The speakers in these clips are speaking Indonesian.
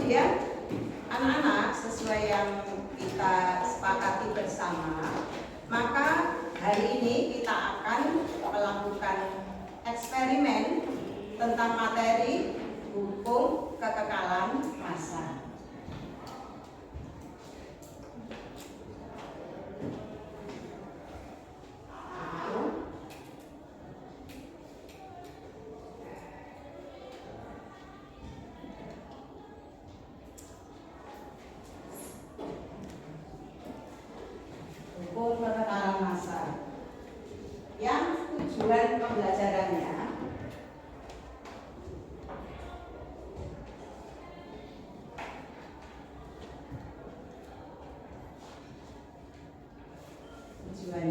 Kemudian anak-anak, sesuai yang kita sepakati bersama, maka hari ini kita akan melakukan eksperimen tentang materi hukum kekekalan massa. Hukum kekekalan massa yang tujuan pembelajarannya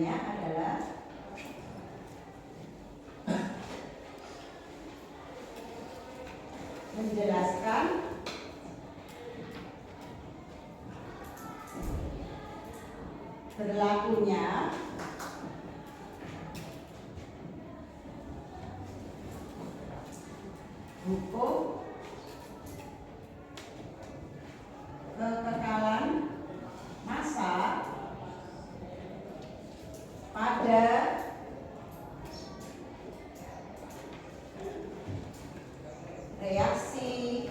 adalah menjelaskan berlakunya hukum kekekalan massa pada reaksi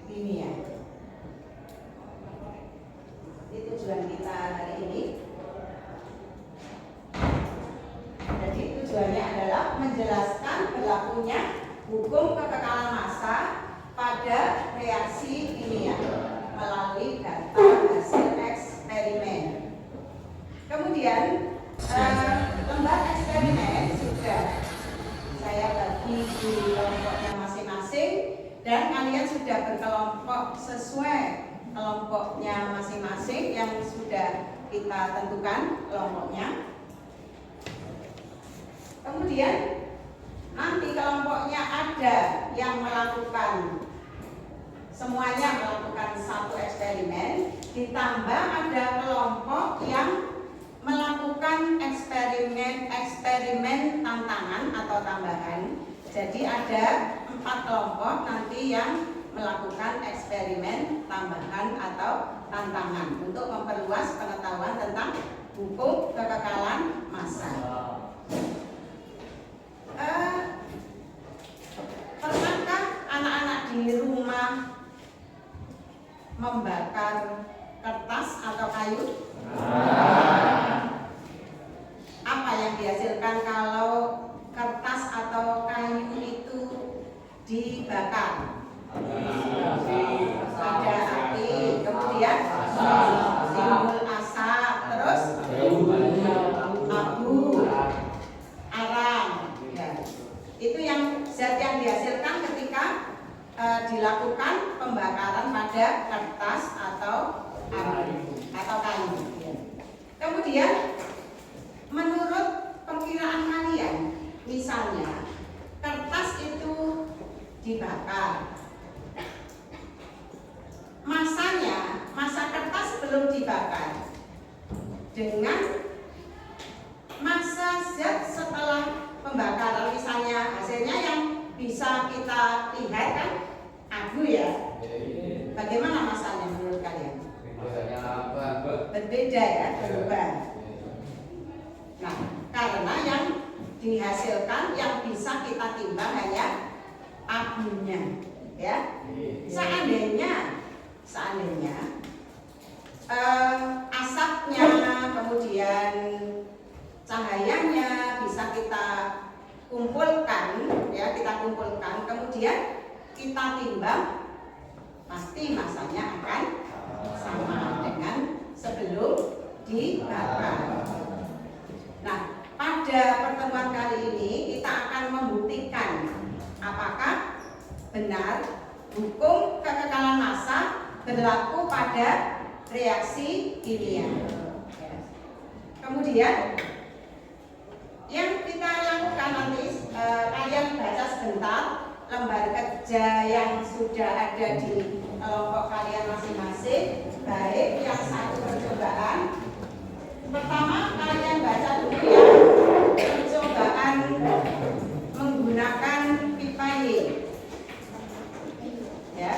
kimia. Itu tujuan kita hari ini. Jadi tujuannya adalah menjelaskan berlakunya hukum kekekalan massa pada reaksi kimia melalui data hasil eksperimen. Kemudian lembar eksperimen sudah saya bagi di kelompoknya masing-masing dan kalian sudah berkelompok sesuai kelompoknya masing-masing yang sudah kita tentukan kelompoknya. Kemudian nanti kelompoknya ada yang melakukan semuanya melakukan satu eksperimen, ditambah ada kelompok yang melakukan eksperimen tantangan atau tambahan. Jadi ada 4 kelompok nanti yang melakukan eksperimen tambahan atau tantangan untuk memperluas pengetahuan tentang hukum kekekalan massa. Pernahkah anak-anak di rumah membakar kertas atau kayu? Apa yang dihasilkan kalau kertas atau kayu itu dibakar? Ada api, kemudian timbul asap, terus abu, arang. Ya. Itu yang zat yang dihasilkan ketika dilakukan pembakaran pada kertas atau kayu. Kemudian menurut perkiraan kalian, misalnya kertas itu dibakar, massa kertas belum dibakar dengan massa zat setelah pembakaran, misalnya hasilnya yang bisa kita lihat kan abu ya. Bagaimana massanya menurut kalian? Berbeda ya, berubah. Nah, karena yang dihasilkan yang bisa kita timbang hanya abunya, ya. Seandainya asapnya, kemudian cahayanya bisa kita kumpulkan, ya, kemudian kita timbang, pasti massanya akan sama dengan sebelum dibakar. Nah, pada pertemuan kali ini kita akan membuktikan apakah benar hukum kekekalan massa berlaku pada reaksi kimia. Kemudian yang kita lakukan nanti, kalian baca sebentar lembar kerja yang sudah ada di kelompok kalian masing-masing, baik yang satu percobaan. Pertama, kalian baca dulu ya, percobaan menggunakan pipa Y. Ya,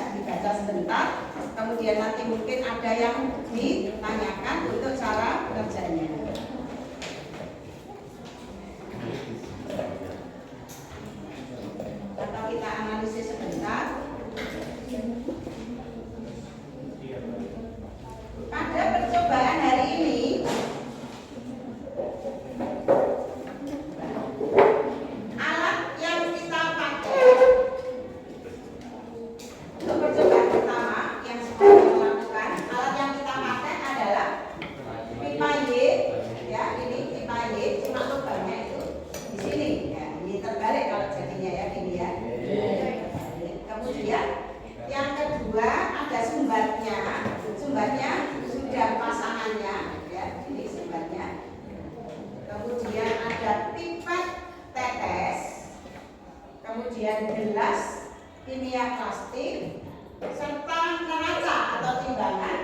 sebentar, kemudian nanti mungkin ada yang ditanyakan untuk cara kerjanya. Atau kita analisis sebentar. Pada percobaan hari ini, alat yang kita pakai untuk percobaan pertama yang sedang kita lakukan, alat yang kita pakai adalah pipa Y, ya, ini pipa Y, cuma lubangnya itu di sini, ya, ini terbalik kalau jadinya ya, gini ya. Kemudian yang kedua ada sumbatnya sudah pasangannya, ya, ini sumbatnya. Kemudian ada pipet tetes, kemudian gelas kimia plastik, serta neraca atau timbangan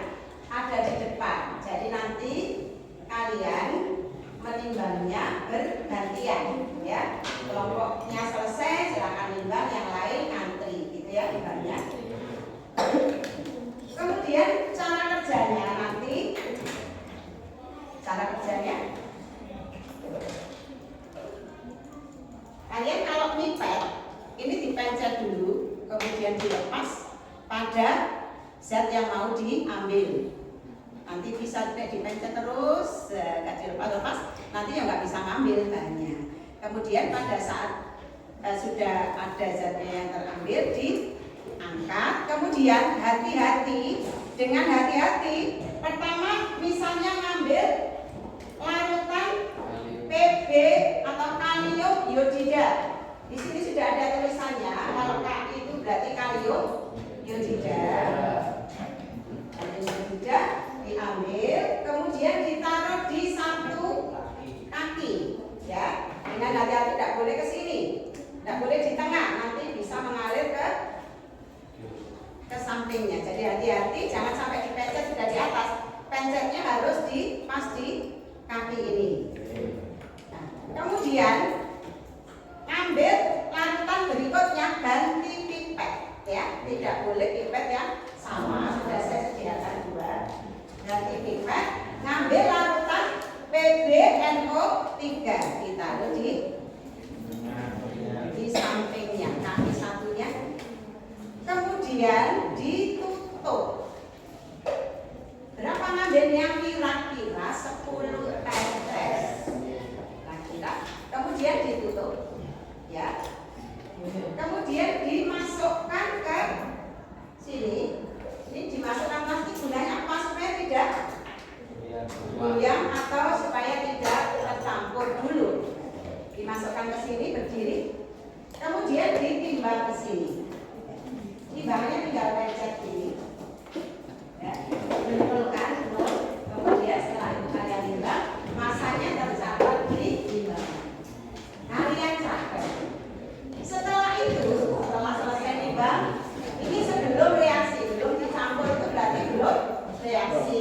ada di depan. Jadi nanti kalian menimbangnya bergantian, ya. Kelompoknya selesai silakan nimbang, yang lain ngantri, gitu ya nimbangnya. Kemudian cara kerjanya nanti, kalian kalau mipet ini dipencet dulu, kemudian dilepas pada zat yang mau diambil. Nanti bisa tidak dipencet terus, nggak dilepas-lepas, nanti ya nggak bisa ngambil bahannya. Kemudian pada saat sudah ada zatnya yang terambil, diangkat. Kemudian dengan hati-hati. Pertama misalnya ngambil larutan Pb atau kalium iodida. Di sini sudah ada tulisannya, kalau Ki itu berarti kalium iodida. Kalium iodida diambil, kemudian ditaruh di satu kaki, ya. Dengan hati-hati, tidak boleh ke sini, tidak boleh di tengah, nanti bisa mengalir ke sampingnya. Jadi hati-hati, jangan sampai dipencet sudah di atas. Pencetnya harus pas di kaki ini. Nah, kemudian ambil larutan berikutnya, ganti pipet, ya. Tidak boleh pipet yang sama, sudah saya sediakan dua. Ganti pipet, ngambil larutan PbNO3, ditaruh di sampingnya, kaki satunya. Kemudian ditutup. Berapa ngambilnya? Kira-kira 10 tetes. Kemudian ditutup, ya. Kemudian dimasukkan ke sini. Ini dimasukkan plastik, gunanya apa? Supaya tidak goyang atau supaya tidak tercampur dulu. Dimasukkan ke sini berdiri. Kemudian ditimbang ke sini. Timbangannya tinggal pencet ini, ya, menurunkan, kemudian setelah itu kalian timbang, masanya tercatat di timbangan. Kalian catat. Setelah itu, setelah selesai timbang, ini sebelum reaksi, belum dicampur itu berarti belum reaksi.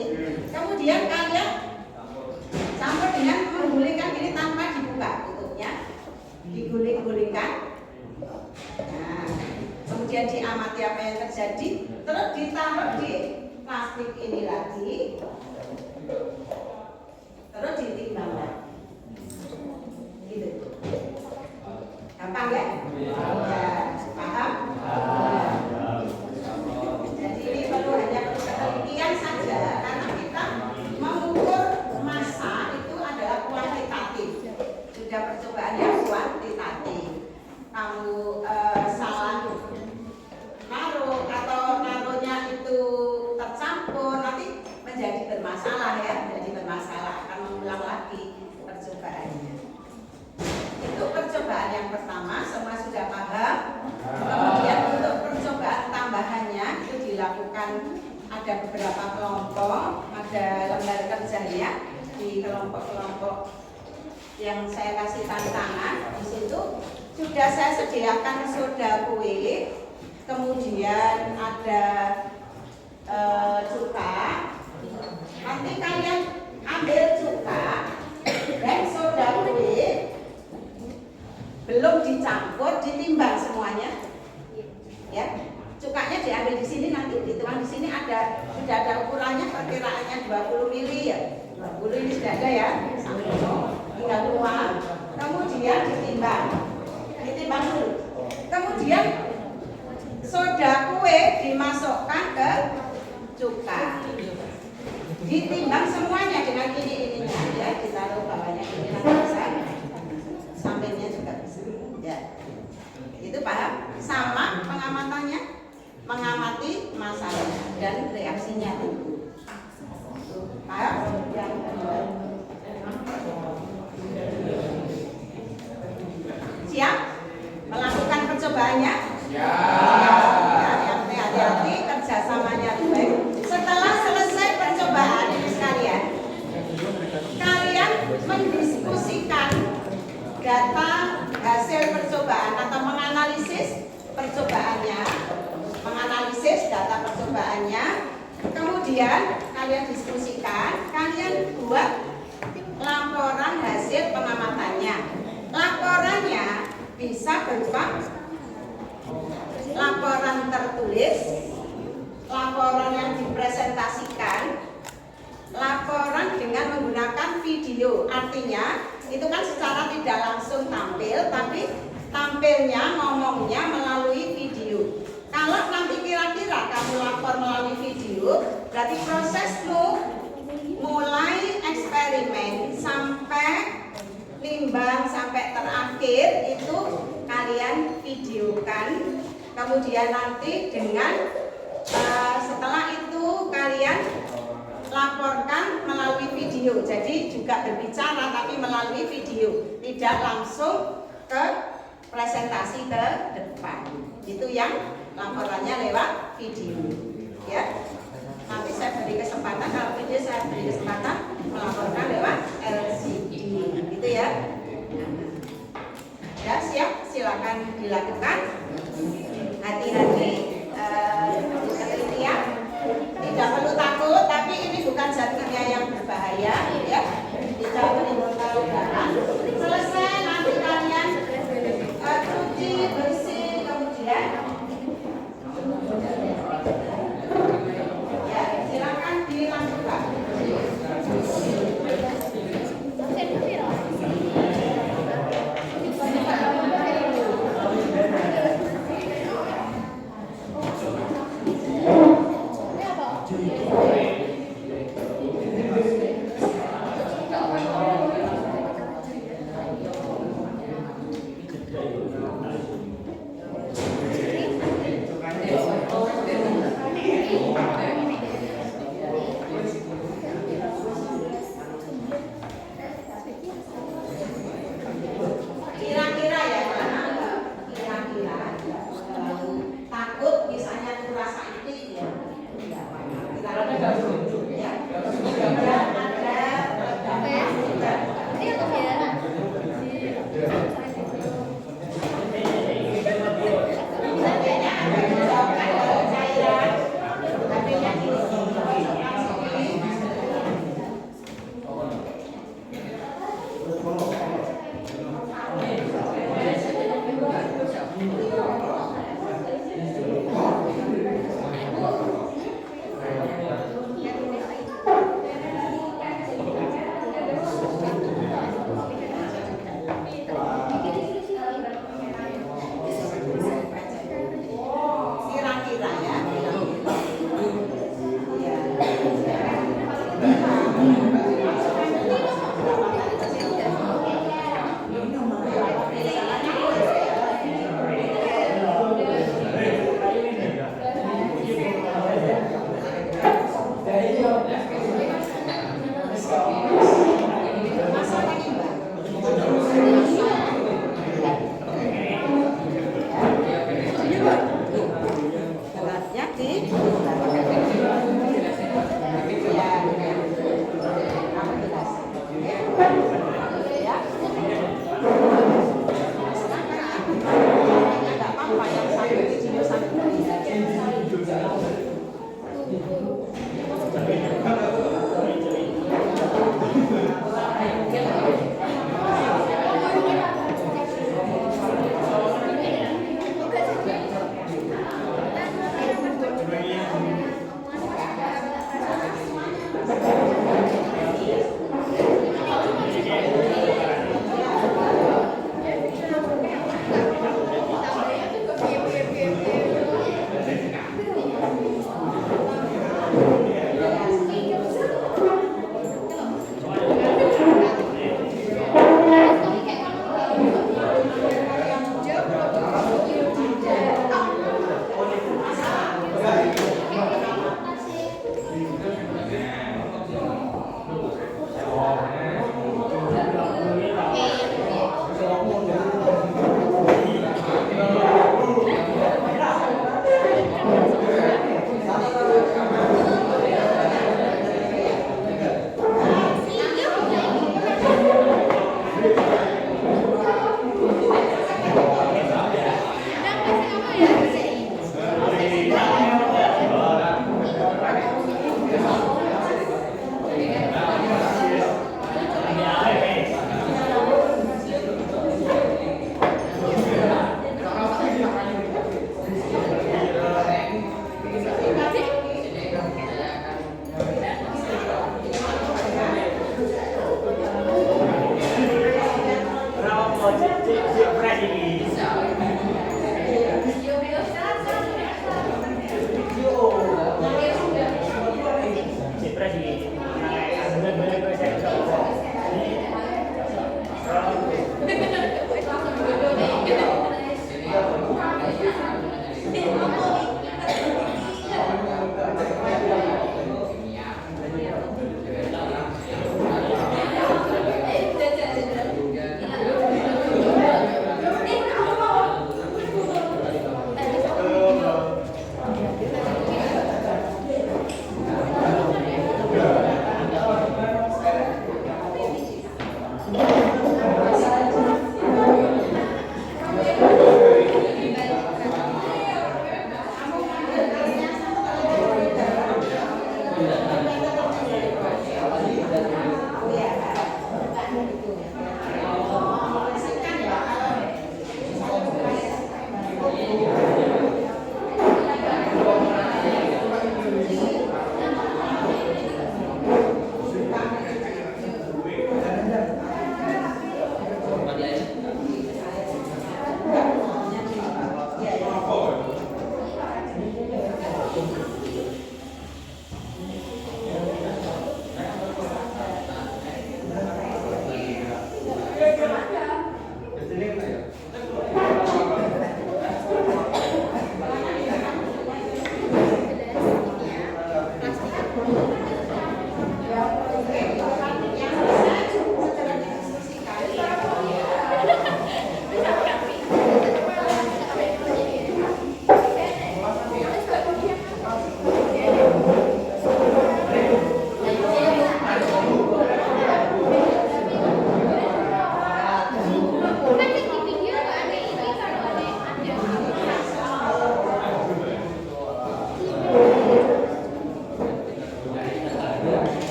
Kemudian kalian campur dengan menggulingkan ini tanpa dibuka tutupnya, diguling-gulingkan. Nah, kemudian diamati apa yang terjadi, terus ditaruh di plastik ini lagi, terus ditimbang lagi. Gitu. Gampang ya? Ya, paham? Jadi ini perlu ketelitian saja, karena kita mengukur massa itu adalah kuantitatif. Sudah percobaan yang kuantitatif. Kamu salah naruh atau naruhnya itu tercampur, nanti menjadi bermasalah, ya, akan mengulang lagi percobaannya. Itu percobaan yang pertama, semua sudah paham. Kemudian untuk percobaan tambahannya itu dilakukan, ada beberapa kelompok, ada lembar kerjanya di kelompok-kelompok yang saya kasih tantangan. Di situ sudah saya sediakan soda kue, kemudian ada cuka. Nanti kalian ambil cuka dan soda kue, belum dicampur, ditimbang semuanya, ya. Cukanya diambil di sini, nanti dituang di sini sudah ada ukurannya, perkiraannya 20 mili ya. 20 ini sudah ada ya. Tinggal tuang. Kemudian ditimbang dulu. Kemudian soda kue dimasukkan ke cuka. Ditimbang semuanya dengan ininya ya, ditaruh bawahnya ini bisa. Sampingnya juga bisa. Ya. Itu paham? Sama pengamatannya, mengamati masalahnya dan reaksinya. Paham? Yang kedua. Siap? Melakukan percobaannya? Siap. Yang hati-hati, kerjasamanya baik. Setelah selesai percobaan ini sekalian, kalian mendiskusikan data hasil percobaan atau menganalisis percobaannya, menganalisis data percobaannya, kemudian kalian diskusikan, kalian buat laporan hasil pengamatannya. Laporannya bisa berupa laporan tertulis, laporan yang dipresentasikan, laporan dengan menggunakan video. Artinya itu kan secara tidak langsung tampil, tapi tampilnya, ngomongnya melalui video. Kalau nanti kira-kira kamu lapor melalui video, berarti prosesmu mulai eksperimen sampai nimbang sampai terakhir itu kalian videokan. Kemudian nanti dengan setelah itu kalian laporkan melalui video. Jadi juga berbicara tapi melalui video, tidak langsung ke presentasi ke depan. Itu yang laporannya lewat video. Ya. Nanti saya beri kesempatan, kalau video saya beri kesempatan melaporkan lewat LCD. Gitu ya. Ya, siap, silakan dilakukan. Hati-hati penelitian. Tidak perlu takut, tapi ini bukan zat kimia yang berbahaya ya. Tidak menimbulkan lukaan. Selesai nanti kalian cuci bersih, kemudian ya silakan dilanjutkan.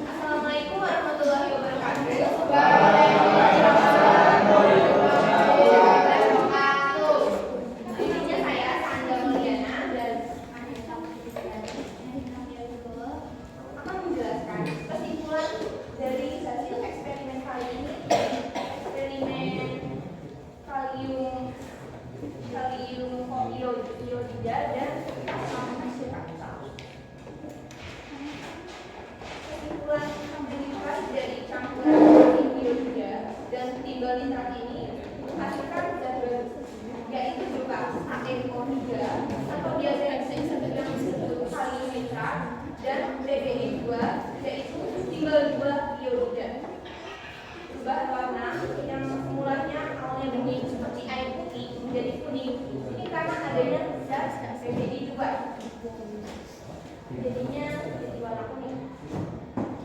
Assalamualaikum warahmatullahi wabarakatuh. Namanya saya Sandra Mulyana dan akan menjelaskan kesimpulan dari hasil eksperimen kali ini. Eksperimen kalium iodida dan asam asetat. Kesimpulan derivat dari campuran kalium iodida dan timbal nitrat ini menghasilkan zat baru, yaitu berupa HNO3 atau biasa yang disebut kalium nitrat, dan BBI2 yaitu timbal 2 iodida. Perubahan warna yang semulanya awalnya bening seperti air putih menjadi kuning ini karena adanya zat BBI2, jadinya jadi warna kuning.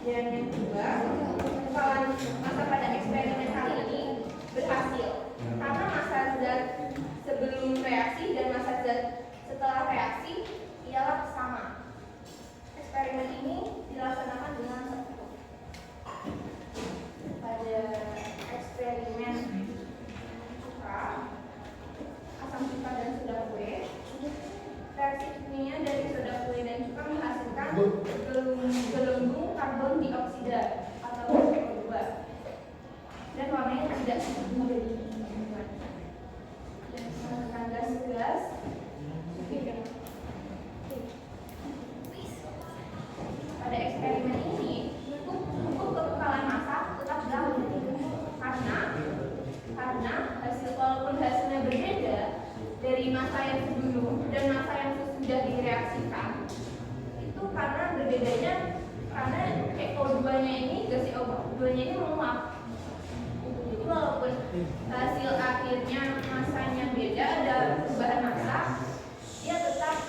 Dan yang kedua, kekebalan massa pada eksperimen kali ini berhasil karena massa zat sebelum reaksi dan massa zat setelah reaksi ialah sama. Eksperimen ini dilaksanakan dengan tertutup. Pada eksperimen cuka, asam cuka dan soda kue, reaksi kimia dari soda kue dan cuka menghasilkan gelembung karbon dioksida atau CO2 dan warnanya tidak menjadi hijau. Dan menghasilkan gas pada eksperimen ini untuk kekekalan massa tetap berlaku karena walaupun hasilnya berbeda dari massa yang sebelum dan massa yang sudah direaksikan, itu karena berbedanya karena CO2-nya ini, gas CO2-nya ini menguap. Jadi walaupun hasil akhirnya massanya beda, ada perubahan massa, dia tetap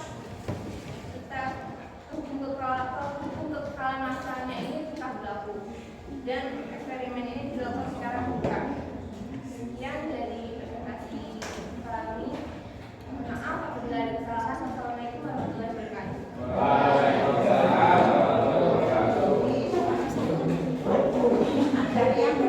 hukum kekekalan massanya ini tetap berlaku. Dan eksperimen ini dilakukan secara buka. Sekian dari presentasi kami. Maaf apabila ada kesalahan. Wassalamualaikum warahmatullahi wabarakatuh. Ada yang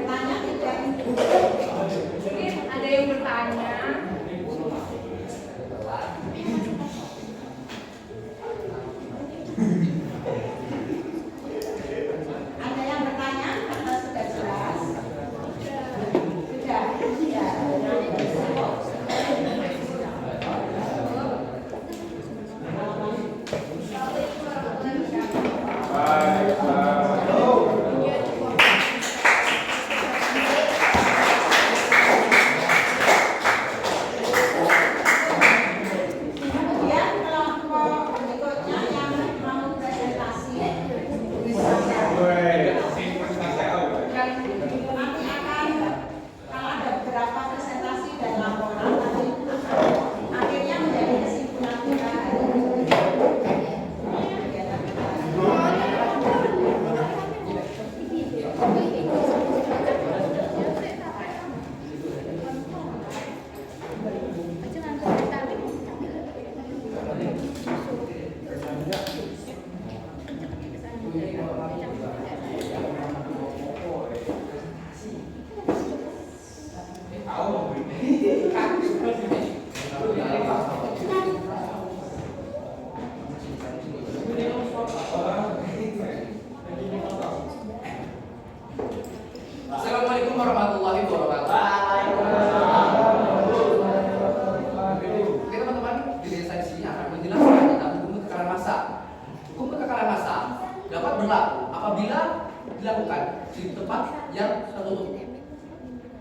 dilakukan di tempat yang tertutup. Di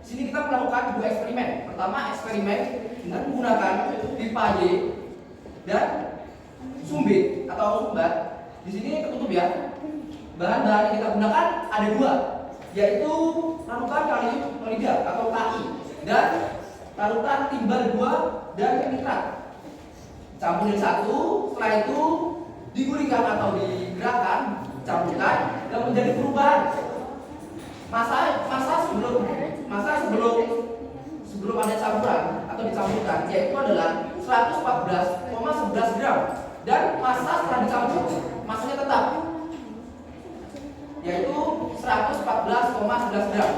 sini kita melakukan dua eksperimen. Pertama, eksperimen dengan menggunakan pipa Y dan sumbit atau sumbat. Di sini tertutup ya. Bahan-bahan yang kita gunakan ada dua, yaitu larutan kalium klorida atau KI dan larutan timbal 2 dan nitrat. Campur yang satu, setelah itu digulingkan atau digerakkan, campurkan dan menjadi perubahan. Masa sebelum ada campuran atau dicampurkan yaitu adalah 114,11 gram dan masa setelah dicampur masanya tetap yaitu 114,11 gram.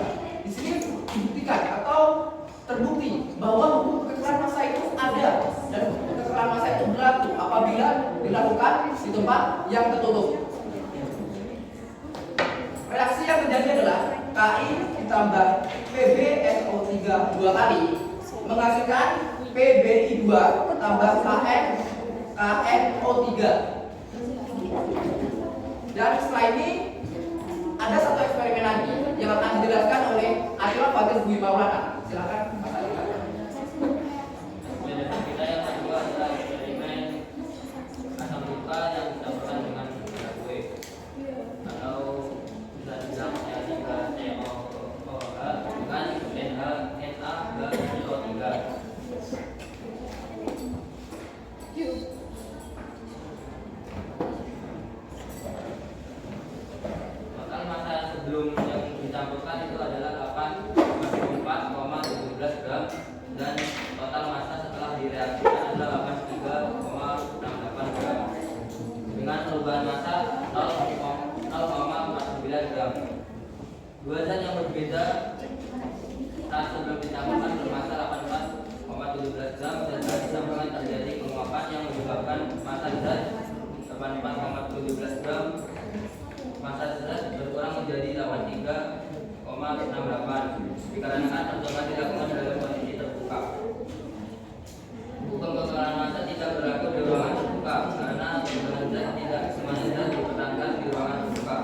Di sini dibuktikan atau terbukti bahwa hukum kekerasan massa itu ada dan hukum kekerasan massa itu berlaku apabila dilakukan di tempat yang tertutup. Reaksi yang terjadi adalah Ki ditambah PbSO3 dua kali menghasilkan PbI2 tambah KNO3. Dan setelah ini ada satu eksperimen lagi yang akan dijelaskan oleh Atila Fatir Bui Maulana. Silakan Mas Atila. Penjelasan kita yang kedua adalah eksperimen asam luka yang dicampurkan dengan kue atau bisa dibilang CaCO2 dengan NaHCO3. Total massa yang sebelum yang dicampurkan itu adalah 84,17 gram dan total massa setelah direaksikan adalah 83,68 gram dengan perubahan massa 0,49 gram. Dua zat yang berbeda saat sebelum dicampurkan bermassa 84,17 gram dan saat dicampurkan terjadi penguapan yang menyebabkan massa zat 84,17 gram. Massa zat berkurang menjadi 83,68 dikarenakan percobaan dilakukan dalam kondisi terbuka. Hukum kekerasan massa tidak berlaku di ruangan terbuka karena perubahan zat tidak semuanya zat dipertahankan di ruangan terbuka.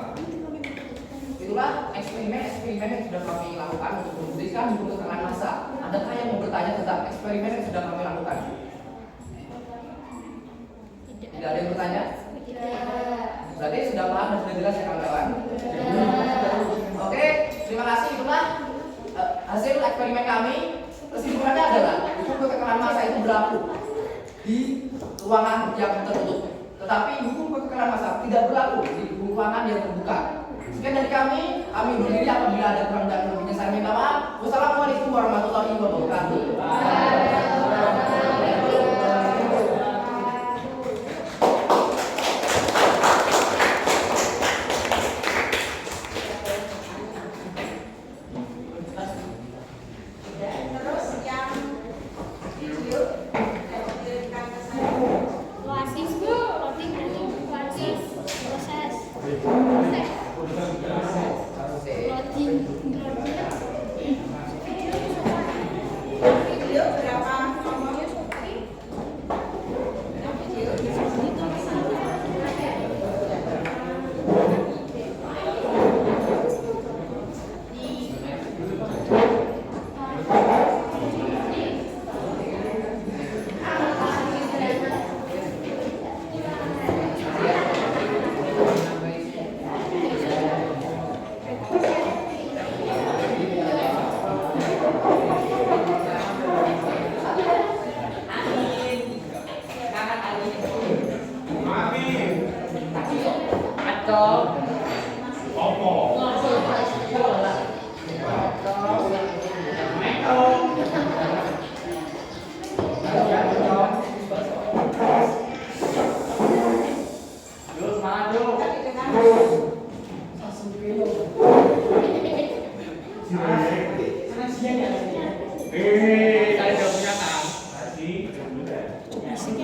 Itulah eksperimen yang sudah kami lakukan untuk membuktikan hukum kekerasan massa. Adakah yang mau bertanya tentang eksperimen yang sudah kami lakukan? Tidak ada yang bertanya? Berarti sudah paham dan sudah jelas ya kawan-kawan? Oke, terima kasih. Itulah hasil eksperimen kami. Kesimpulannya adalah hukum kekerasan massa itu berlaku di ruangan yang tertutup, tetapi hukum kekerasan massa tidak berlaku di ruangan yang terbuka. Sekian dari kami undur diri. Apabila ada kurang dan lebihnya saya minta maaf. Wassalamualaikum warahmatullahi wabarakatuh. Terus yang video dikirimkan ke saya. Oasis, Bu. Loading dulu. Oasis. Proses. Loading. Video berapa nomor? Video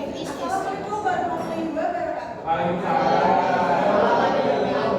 Assalamualaikum warahmatullahi wabarakatuh. Waalaikumsalam.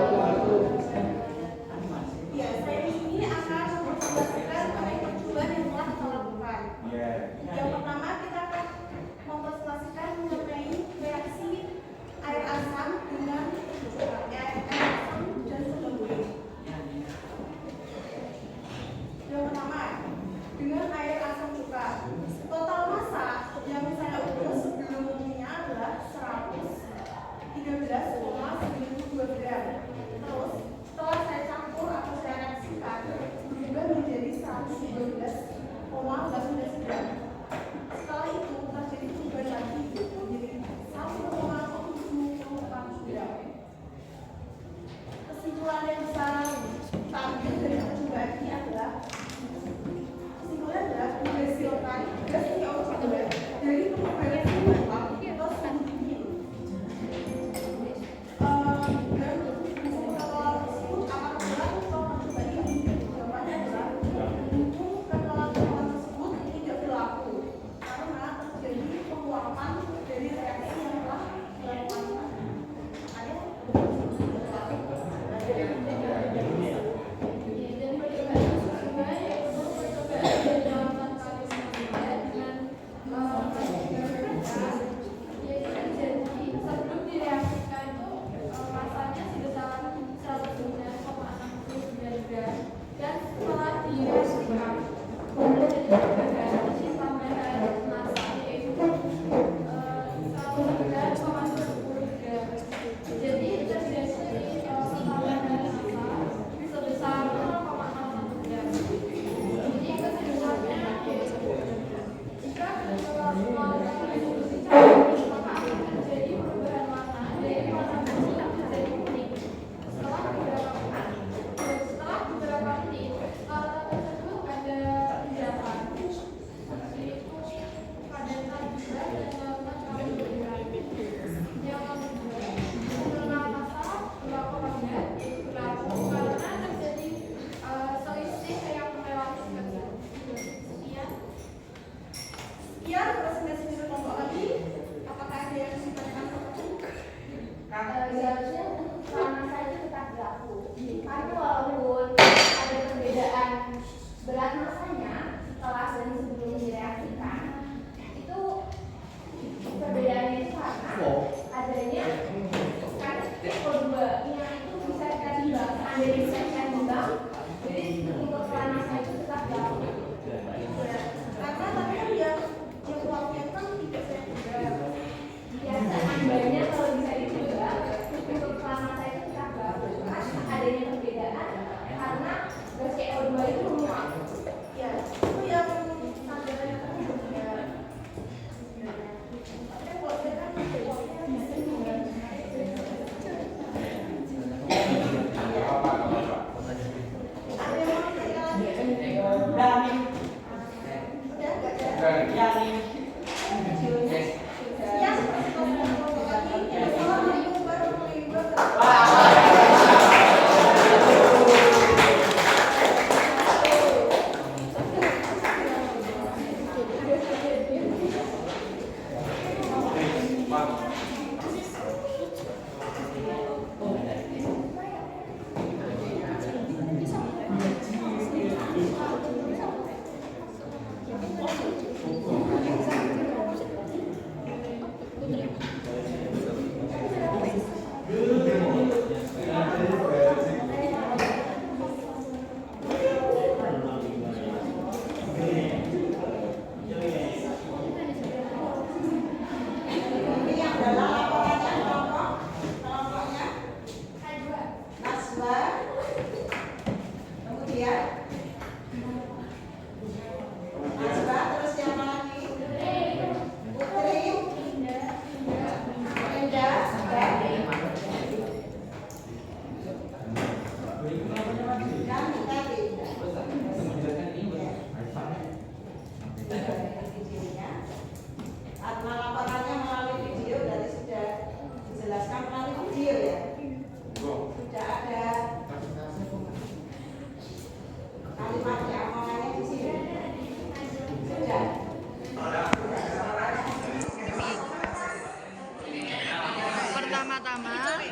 pertama,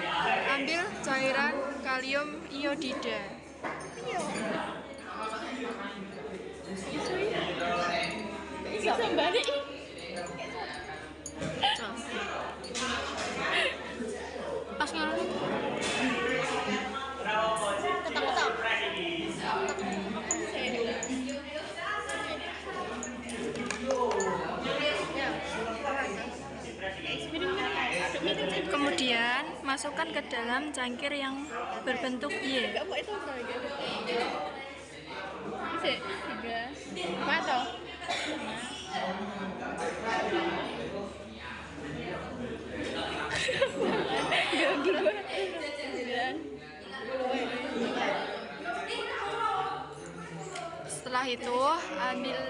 ambil cairan kalium iodida. Pas ngono. Kemudian masukkan ke dalam cangkir yang berbentuk Y. Setelah itu ambil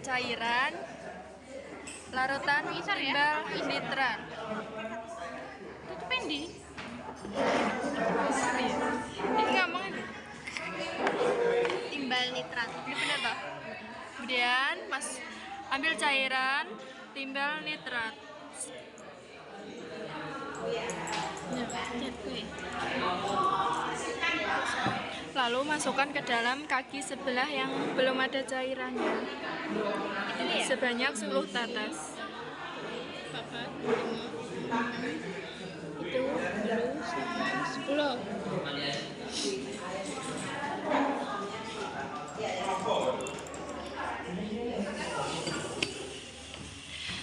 cairan larutan timbal nitrat. Itu pendi. Ini ngomong timbal nitrat. Ini benar toh? Kemudian ambil cairan timbal nitrat. Lalu masukkan ke dalam kaki sebelah yang belum ada cairannya sebanyak 10 tetes. Itu 10.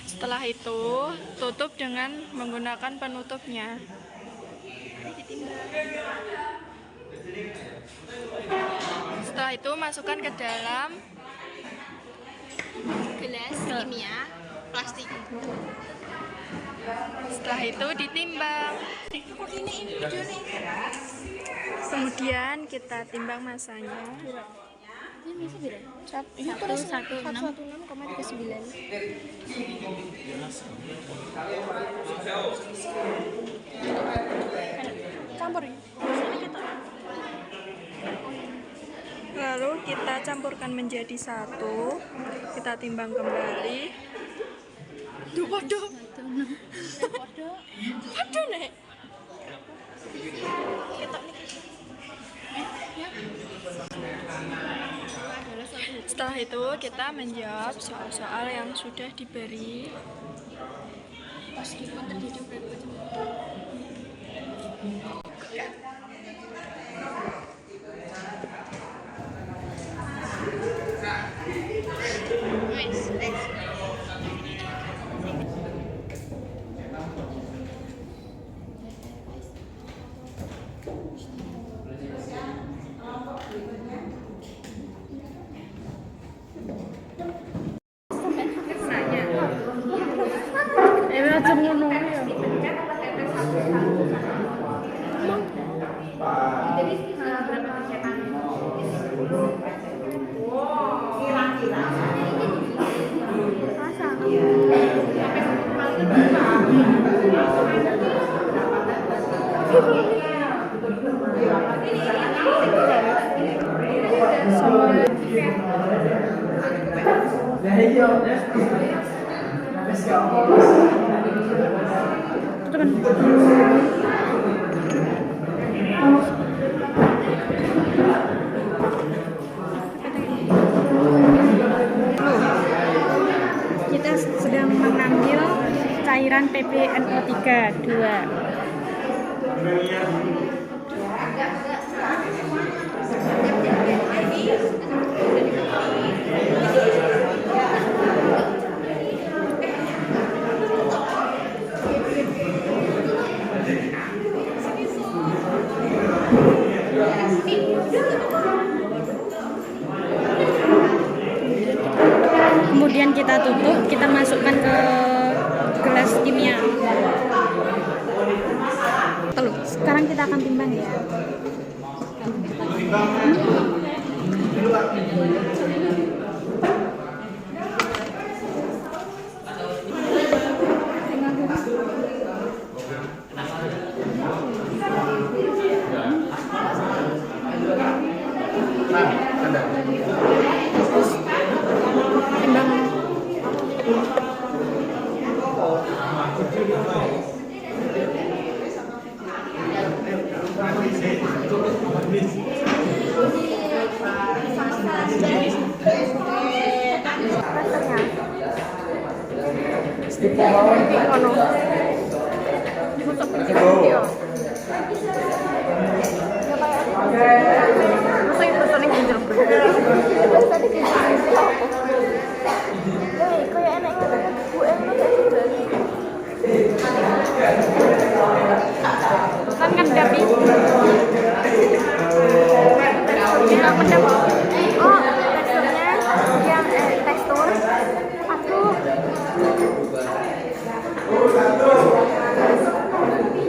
Setelah itu tutup dengan menggunakan penutupnya. Setelah itu masukkan ke dalam gelas kimia plastik. Setelah itu ditimbang. Kemudian kita timbang masanya. 116,39. Campur ya. Lalu kita campurkan menjadi satu. Kita timbang kembali. Duh, waduh. Waduh, Nek. Setelah itu kita menjawab soal-soal yang sudah diberi. Meskipun terjadi kita sedang mengambil cairan PbNO3 2. Kemudian kita tutup, kita masukkan ke gelas kimia. Sekarang kita akan timbang ya. Timbang. Kan ngedap ini. Kita ngedap. Oh, teksturnya yang tekstur. Aduh.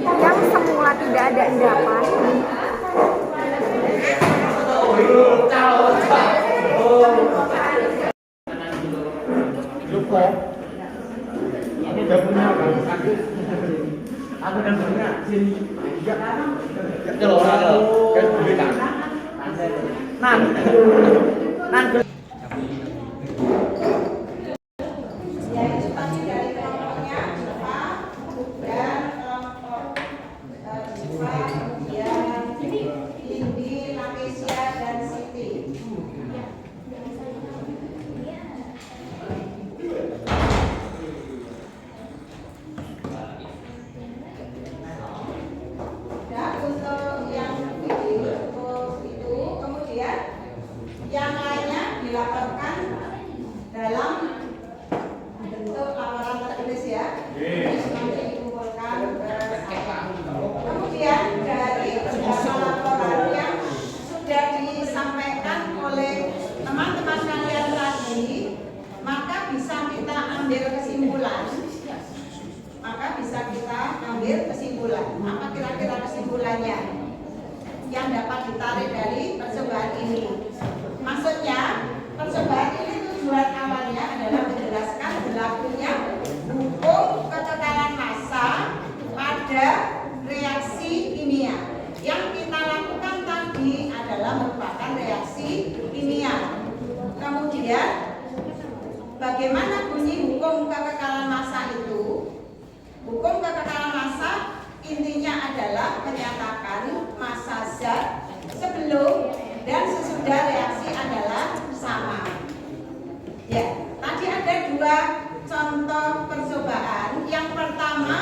Yang semula tidak ada endapan. Udah punya kan? Aku kan punya sini. Enggak. Kalau kan beli kan. Ya, itu tadi dari kelompoknya Jiva dan kelompok Jiva, kemudian Indi, Lakesia, dan Siti. Dan untuk yang itu, kemudian yang lainnya dilaporkan dalam bentuk laporan tertulis ya. Nanti dikumpulkan ke saya. Kemudian dari beberapa laporan yang sudah disampaikan oleh teman-teman kalian tadi, maka bisa kita ambil kesimpulan. Apa kira-kira kesimpulannya yang dapat ditarik dari percobaan ini? Maksudnya, percobaan ini tujuan awalnya adalah menjelaskan berlakunya hukum kekekalan massa pada reaksi kimia. Yang kita lakukan tadi adalah merupakan reaksi kimia. Kemudian, bagaimana bunyi hukum kekekalan massa itu? Hukum kekekalan massa intinya adalah menyatakan massa zat sebelum dan sesudah reaksi adalah sama. Ya, tadi ada dua contoh percobaan. Yang pertama,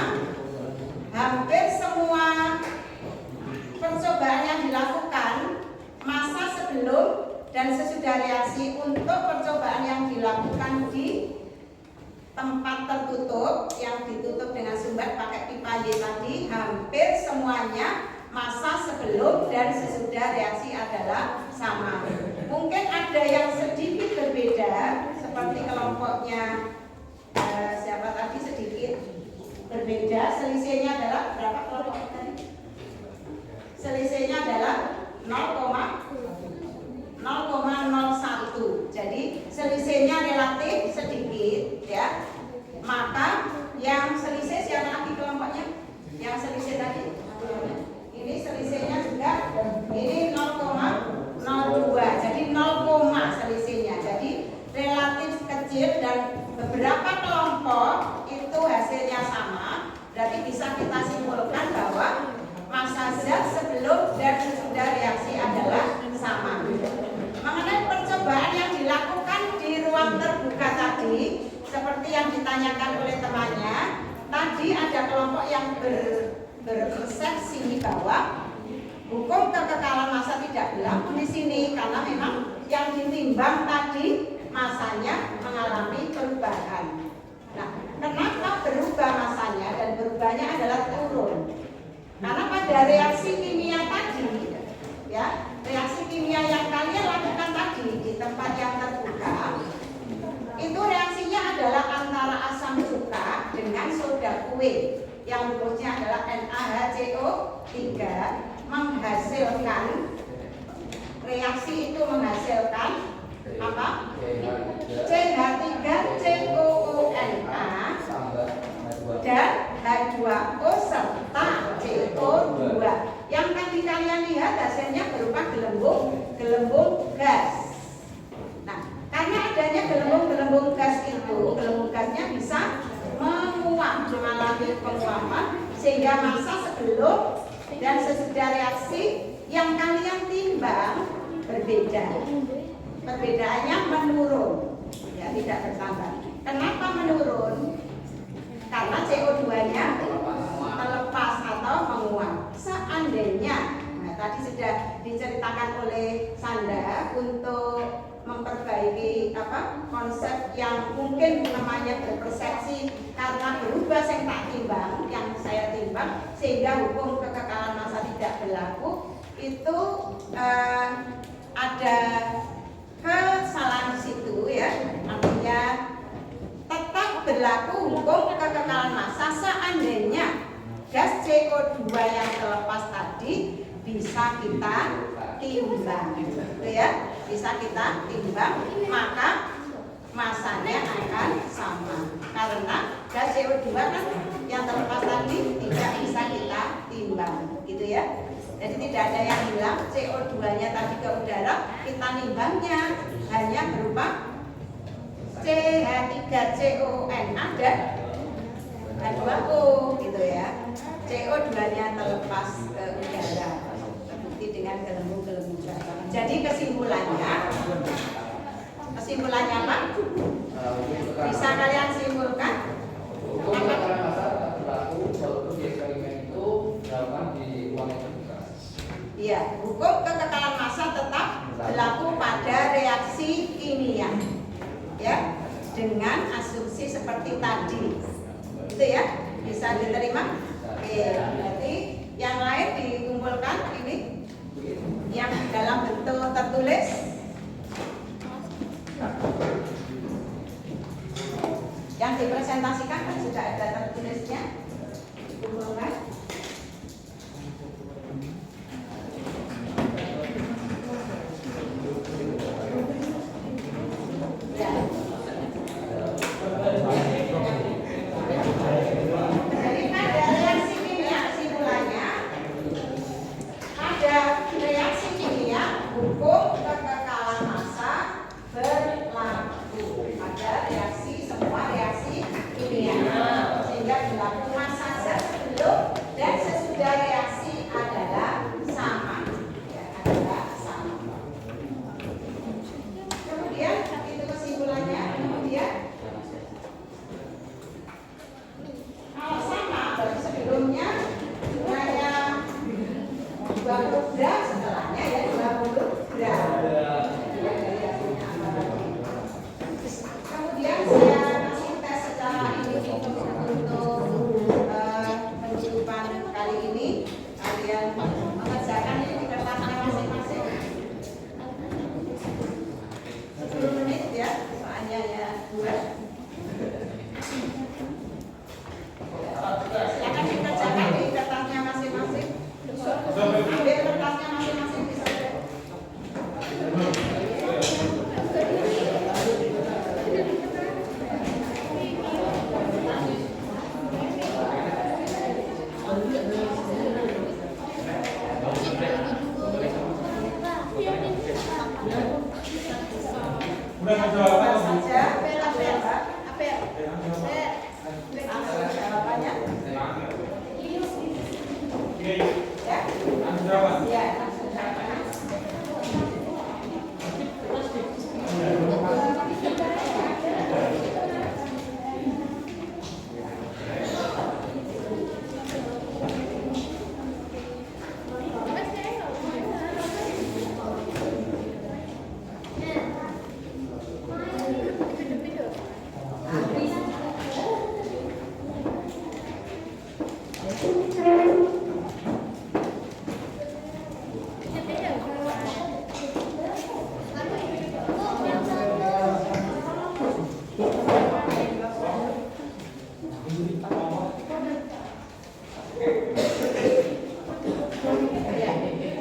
hampir semua percobaan yang dilakukan massa sebelum dan sesudah reaksi untuk percobaan yang dilakukan di tempat tertutup yang ditutup dengan sumbat pakai pipa Y tadi, hampir semuanya massa sebelum dan sesudah reaksi adalah sama. Mungkin ada yang sedikit berbeda seperti kelompoknya siapa tadi sedikit berbeda. Selisihnya adalah berapa kelompok tadi? Selisihnya adalah 0,01. Jadi selisihnya relatif sedikit ya. Maka yang selisih siapa lagi kelompoknya? Yang selisih tadi? Ini selisihnya juga ini 0,02. Jadi 0, selisihnya. Jadi relatif kecil dan beberapa kelompok itu hasilnya sama. Berarti bisa kita simpulkan bahwa massa zat sebelum dan sesudah reaksi adalah sama. Mengenai percobaan yang dilakukan di ruang terbuka tadi, seperti yang ditanyakan oleh temannya, tadi ada kelompok yang berpersepsi bahwa hukum kekekalan massa tidak berlaku di sini karena memang yang ditimbang tadi massanya mengalami perubahan. Nah, kenapa berubah massanya dan berubahnya adalah turun? Karena pada reaksi kimia tadi, ya, reaksi kimia yang kalian lakukan tadi di tempat yang terbuka, itu reaksinya adalah antara asam cuka dengan soda kue yang rumusnya adalah NaHCO3 menghasilkan reaksi itu menghasilkan apa? CH3COONA dan H2O serta CO2. Yang tadi kalian lihat hasilnya berupa gelembung gas. Nah, karena adanya gelembung gas itu, gelembung gasnya bisa menguap, mengalami penguapan sehingga massa sebelum dan sesudah reaksi yang kalian timbang berbeda. Perbedaannya menurun, ya tidak bertambah. Kenapa menurun? Karena CO2-nya terlepas atau menguap. Seandainya, nah tadi sudah diceritakan oleh Sanda untuk memperbaiki konsep yang mungkin namanya berpersepsi karena berubah yang tak timbang, yang saya timbang sehingga hukum kekekalan masa tidak berlaku itu ada kesalahan di situ ya, artinya tetap berlaku hukum kekekalan masa seandainya gas CO2 yang terlepas tadi bisa kita timbang, gitu ya, bisa kita timbang, maka masanya akan sama karena gas CO2 kan yang terlepas tadi tidak bisa kita timbang, gitu ya. Jadi tidak ada yang bilang CO2-nya tadi ke udara, kita nimbangnya hanya berupa CH3CON ada H2O gitu ya. CO2-nya terlepas ke udara, terbukti dengan gelembung-gelembung cuaca. Jadi kesimpulannya apa? Bisa kalian simpulkan? Hukum kekekalan masa tetap berlaku walaupun di eksperimen itu dilakukan di ruang yang terbuka. Iya, hukum kekekalan massa tetap berlaku pada reaksi kimia, ya, dengan asumsi seperti tadi, itu ya, bisa diterima. Oke, berarti yang lain dikumpulkan ini, yang dalam bentuk tertulis, yang dipresentasikan kan sudah ada tertulisnya, dikumpulkan. Jadi pada reaksi kimia kesimpulannya, pada reaksi kimia hukum kekekalan massa berlaku pada reaksi semua reaksi kimia, sehingga berlaku massa sebelum dan sesudah reaksi adalah sama, ya, adalah sama. Kemudian itu kesimpulannya. Kemudian kalau sama berarti sebelumnya hanya 20 gram, setelahnya ya 20 gram. Kemudian saya kasih tes secara ini untuk penutupan kali ini. Kalian mengerjakan ini di kertasnya masing-masing 10 menit ya, soalnya ya buat. Silakan dikerjakan di kertasnya masing-masing. Ambil kertasnya masing-masing bisa. Langsung saja. Langsung jawabannya. Ya. Ya, langsung jawabannya. Ya.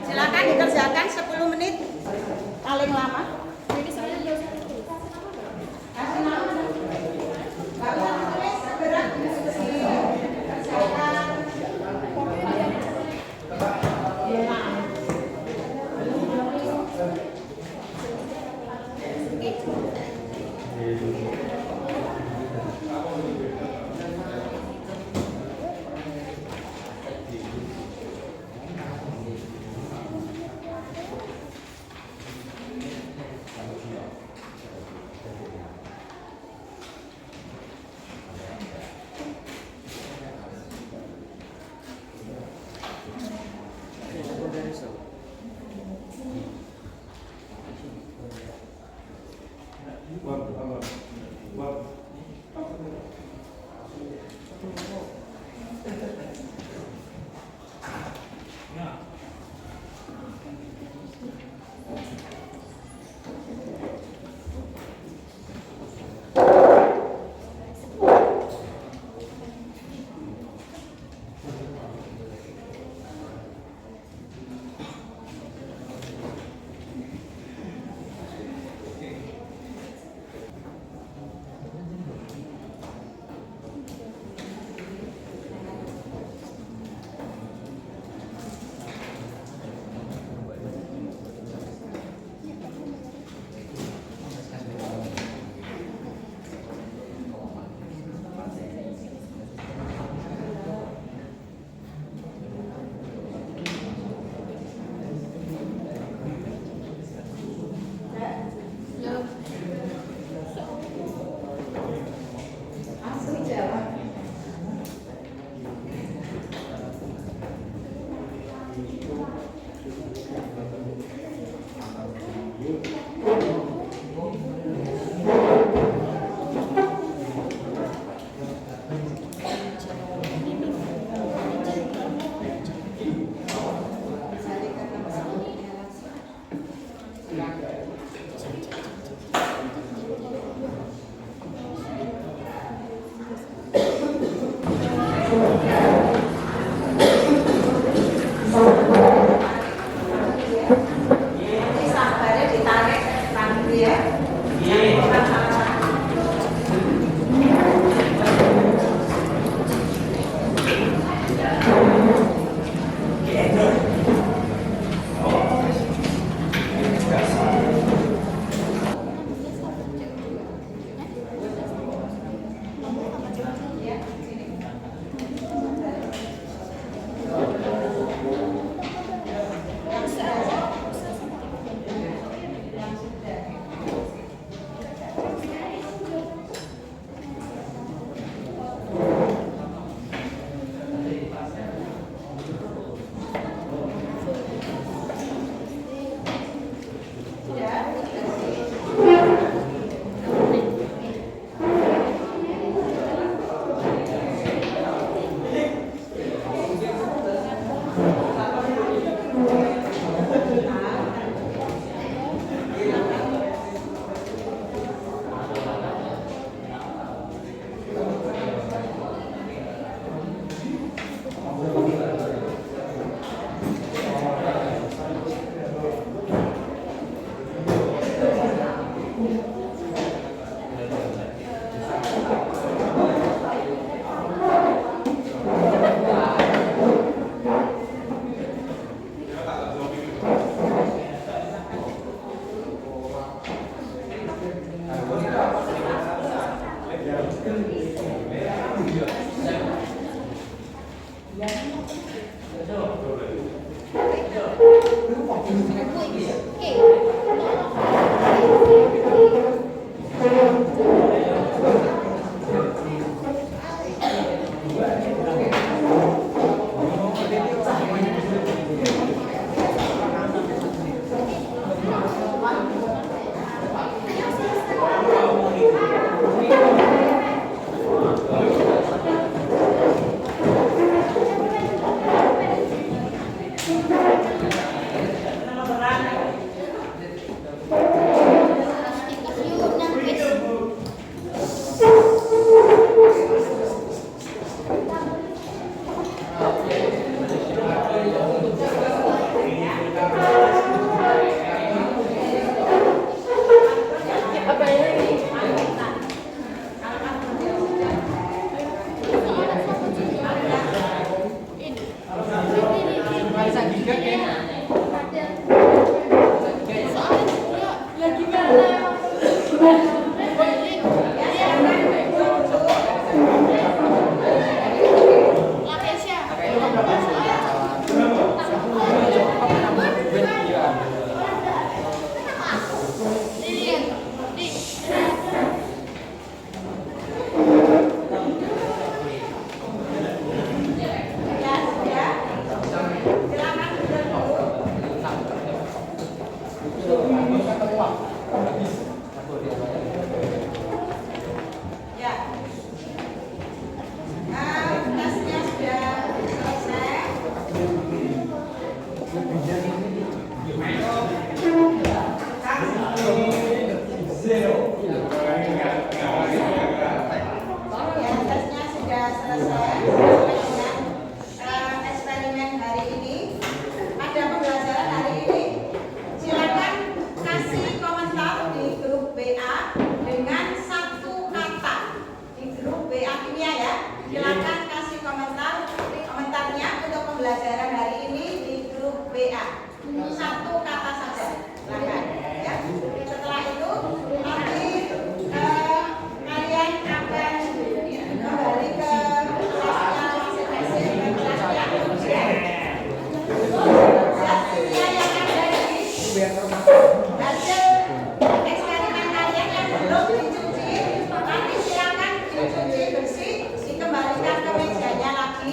Silakan dikerjakan 10 menit paling lama. Kasih nama. Kalau tulis segera dikerjakan.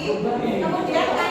Kemudian